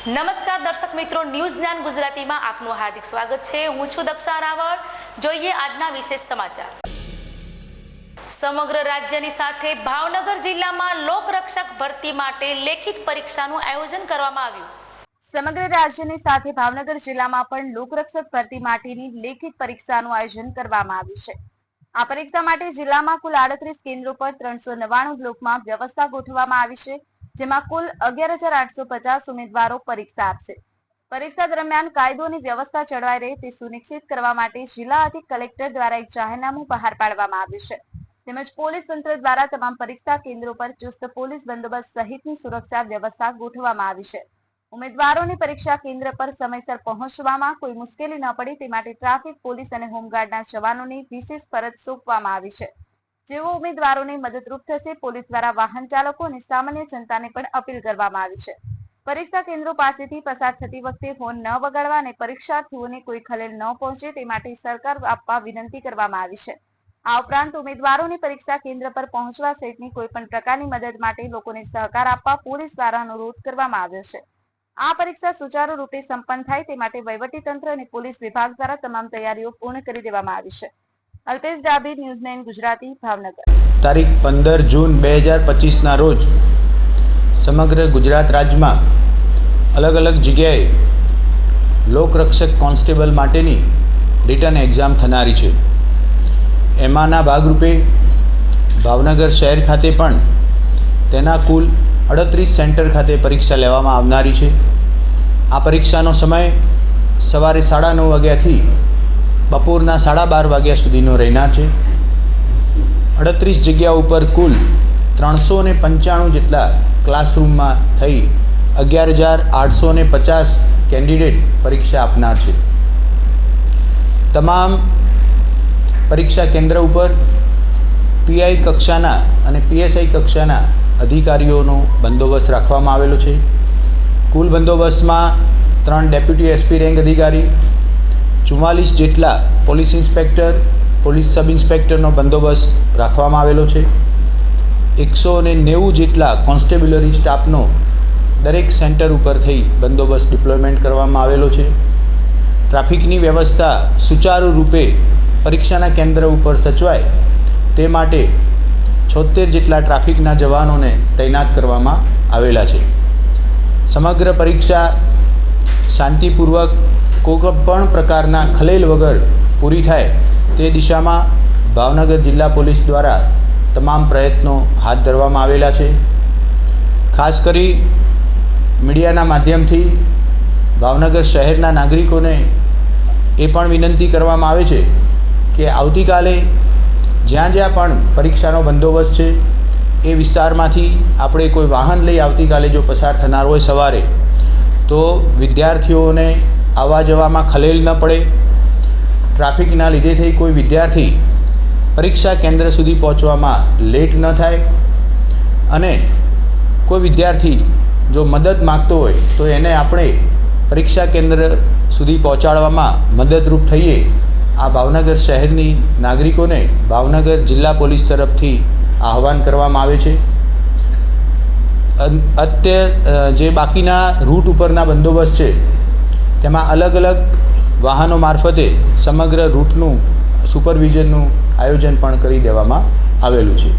નમસ્કાર દર્શક મિત્રો, ન્યૂઝ જ્ઞાન ગુજરાતીમાં આપનું હાર્દિક સ્વાગત છે। હું છું દક્ષા રાવળ। જોઈએ આજના વિશેષ સમાચાર। સમગ્ર રાજ્યની સાથે ભાવનગર જિલ્લામાં લોકરક્ષક ભરતી માટે લેખિત પરીક્ષાનું આયોજન કરવામાં આવ્યું। સમગ્ર રાજ્યની સાથે ભાવનગર જિલ્લામાં પણ લોકરક્ષક ભરતી માટેની લેખિત પરીક્ષાનું આયોજન કરવામાં આવ્યું છે। આ પરીક્ષા માટે જિલ્લામાં કુલ 38 કેન્દ્રો પર 399 બ્લોકમાં વ્યવસ્થા ગોઠવવામાં આવી છે, જેમાં કુલ 11,850 ઉમેદવારો પરીક્ષા આપશે। પરીક્ષા દરમિયાન કાયદો અને વ્યવસ્થા જળવાઈ રહે તે સુનિશ્ચિત કરવા માટે જિલ્લા અધિક કલેક્ટર દ્વારા એક જાહેરનામું બહાર પાડવામાં આવ્યું છે, તેમજ પોલીસ તંત્ર દ્વારા તમામ પરીક્ષા કેન્દ્રો પર ચુસ્ત પોલીસ બંદોબસ્ત સહિતની સુરક્ષા વ્યવસ્થા ગોઠવવામાં આવી છે। ઉમેદવારોને પરીક્ષા કેન્દ્ર પર સમયસર પહોંચવામાં કોઈ મુશ્કેલી ન પડે તે માટે ટ્રાફિક પોલીસ અને હોમગાર્ડના જવાનોને વિશેષ ફરજ સોંપવામાં આવી છે, જેઓ ઉમેદવારોને મદદરૂપ થશે। પોલીસ દ્વારા વાહન ચાલકો અને સામાન્ય જનતાને પણ અપીલ કરવામાં આવી છે। પરીક્ષા કેન્દ્રો પાસેથી પસાર થતી વખતે હોર્ન ન વગાડવા અને પરીક્ષાર્થીઓને કોઈ ખલેલ ન પહોંચે તે માટે સરકાર આપવા વિનંતી કરવામાં આવી છે। આ ઉપરાંત ઉમેદવારોને પરીક્ષા કેન્દ્ર પર પહોંચવા સહિતની કોઈ પણ પ્રકારની મદદ માટે લોકોને સહકાર આપવા પોલીસ દ્વારા અનુરોધ કરવામાં આવ્યો છે। આ પરીક્ષા સુચારુ રૂપે સંપન્ન થાય તે માટે વહીવટીતંત્ર અને પોલીસ વિભાગ દ્વારા તમામ તૈયારીઓ પૂર્ણ કરી દેવામાં આવી છે। અલ્પેશ ડાભી, ન્યૂઝ 9 ગુજરાતી, ભાવનગર। તારીખ 15 જૂન 2025ના રોજ સમગ્ર ગુજરાત રાજ્યમાં અલગ અલગ જગ્યાએ લોકરક્ષક કોન્સ્ટેબલ માટેની રિટન એક્ઝામ થનારી છે। એમાંના ભાગરૂપે ભાવનગર શહેર ખાતે પણ તેના કુલ 38 સેન્ટર ખાતે પરીક્ષા લેવામાં આવનારી છે। આ પરીક્ષાનો સમય સવારે 9:30 વાગ્યાથી બપોરના 12:30 વાગ્યા સુધીનો રહેનાર છે। 38 જગ્યા ઉપર કુલ 395 જેટલા ક્લાસરૂમમાં થઈ 11,850 કેન્ડિડેટ પરીક્ષા આપનાર છે। તમામ પરીક્ષા કેન્દ્ર ઉપર પીઆઈ કક્ષાના અને પીએસઆઈ કક્ષાના અધિકારીઓનો બંદોબસ્ત રાખવામાં આવેલો છે। કુલ બંદોબસ્તમાં 3 ડેપ્યુટી એસપી રેન્ક અધિકારી, 44 જેટલા પોલીસ ઇન્સ્પેક્ટર, પોલીસ સબ ઇન્સ્પેક્ટરનો બંદોબસ્ત રાખવામાં આવેલો છે। 190 જેટલા કોન્સ્ટેબ્યુલરી સ્ટાફનો દરેક સેન્ટર ઉપર થઈ બંદોબસ્ત ડિપ્લોયમેન્ટ કરવામાં આવેલો છે। ટ્રાફિકની વ્યવસ્થા સુચારુ રૂપે પરીક્ષાના કેન્દ્ર ઉપર સચવાય તે માટે 76 જેટલા ટ્રાફિકના જવાનોને તૈનાત કરવામાં આવેલા છે। સમગ્ર પરીક્ષા શાંતિપૂર્વક કોઈ પણ પ્રકારના ખલેલ વગર પૂરી થાય તે દિશામાં ભાવનગર જિલ્લા પોલીસ દ્વારા તમામ પ્રયત્નો હાથ ધરવામાં આવેલા છે। ખાસ કરી મીડિયાના માધ્યમથી ભાવનગર શહેરના નાગરિકોને એ પણ વિનંતી કરવામાં આવે છે કે આવતીકાલે જ્યાં જ્યાં પણ પરીક્ષાનો બંદોબસ્ત છે એ વિસ્તારમાંથી આપણે કોઈ વાહન લઈ આવતીકાલે જો પસાર થનાર હોય સવારે, તો વિદ્યાર્થીઓને આવવા જવામાં ખલેલ ન પડે, ટ્રાફિકના લીધે થઈ કોઈ વિદ્યાર્થી પરીક્ષા કેન્દ્ર સુધી પહોંચવામાં લેટ ન થાય અને કોઈ વિદ્યાર્થી જો મદદ માગતો હોય તો એને આપણે પરીક્ષા કેન્દ્ર સુધી પહોંચાડવામાં મદદરૂપ થઈએ। આ ભાવનગર શહેરની નાગરિકોને ભાવનગર જિલ્લા પોલીસ તરફથી આહવાન કરવામાં આવે છે। જે બાકીના રૂટ ઉપરના બંદોબસ્ત છે તેમાં અલગ અલગ વાહનો મારફતે સમગ્ર રૂટનું સુપરવિઝનનું આયોજન પણ કરી દેવામાં આવેલું છે।